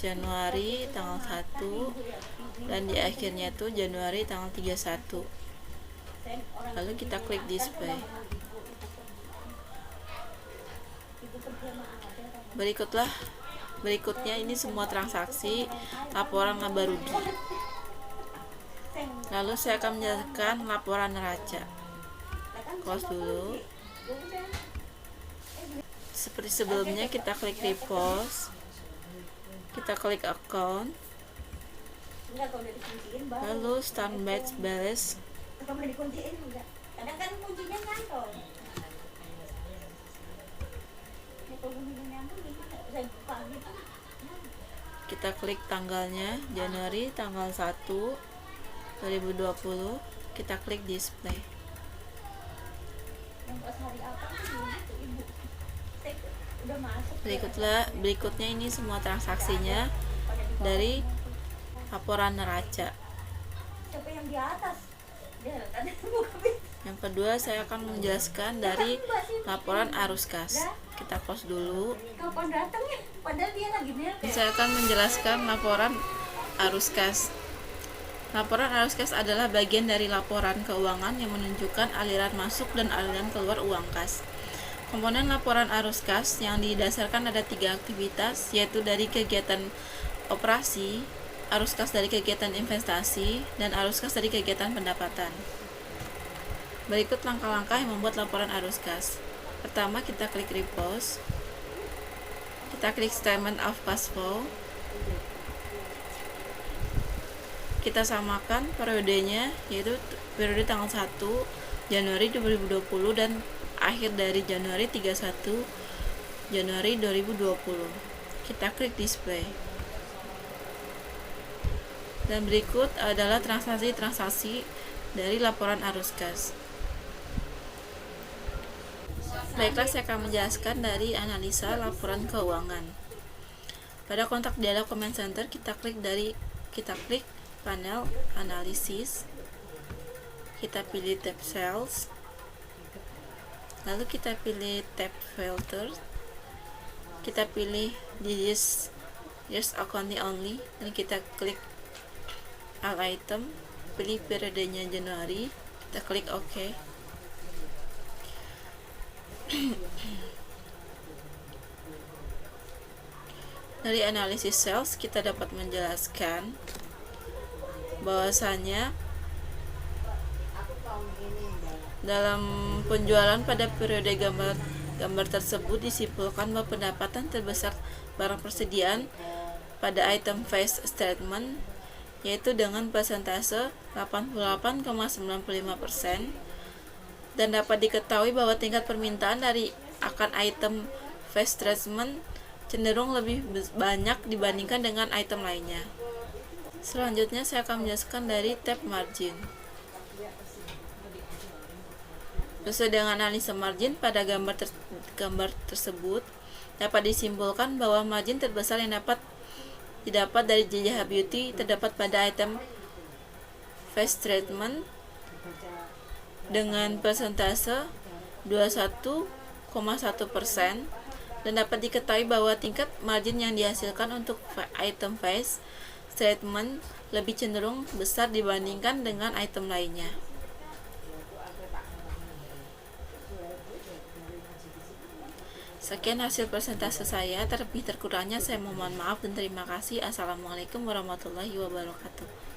Januari tanggal 1 dan di akhirnya tuh Januari tanggal 31. Lalu kita klik display. Berikutnya ini semua transaksi laporan laba rugi. Lalu saya akan menjelaskan laporan neraca. Close dulu. Seperti sebelumnya, kita klik repost, kita klik account, lalu start batch balance, kita klik tanggalnya Januari tanggal 1 2020, kita klik display. Berikutnya ini semua transaksinya dari laporan neraca. Yang kedua, saya akan menjelaskan dari laporan arus kas. Kita close dulu. Saya akan menjelaskan laporan arus kas. Laporan arus kas adalah bagian dari laporan keuangan yang menunjukkan aliran masuk dan aliran keluar uang kas. Komponen laporan arus kas yang didasarkan ada 3 aktivitas, yaitu dari kegiatan operasi, arus kas dari kegiatan investasi, dan arus kas dari kegiatan pendapatan. Berikut langkah-langkah yang membuat laporan arus kas. Pertama, kita klik Repos. Kita klik Statement of Cash Flow. Kita samakan periodenya, yaitu periode tanggal 1 Januari 2020 dan akhir dari Januari 31 Januari 2020. Kita klik Display. Dan berikut adalah transaksi-transaksi dari laporan arus kas. Baiklah, saya akan menjelaskan dari analisa laporan keuangan. Pada kontak dialog Command Center, kita klik panel analisis. Kita pilih tab sales. Lalu kita pilih tab filter. Kita pilih this accounting only dan kita klik all item. Pilih periodenya Januari. Kita klik OK. Dari analisis sales kita dapat menjelaskan bahwasanya dalam penjualan pada periode gambar tersebut disimpulkan bahwa pendapatan terbesar barang persediaan pada item face statement yaitu dengan persentase 88,95%. Dan dapat diketahui bahwa tingkat permintaan dari akan item face treatment cenderung lebih banyak dibandingkan dengan item lainnya. Selanjutnya saya akan menjelaskan dari tab margin. Sesuai dengan analisa margin pada gambar tersebut dapat disimpulkan bahwa margin terbesar yang didapat dari JJH Beauty terdapat pada item face treatment dengan persentase 21,1% dan dapat diketahui bahwa tingkat margin yang dihasilkan untuk item face treatment lebih cenderung besar dibandingkan dengan item lainnya. Sekian hasil persentase saya, terlebih terkurangnya saya mohon maaf dan terima kasih. Assalamualaikum warahmatullahi wabarakatuh.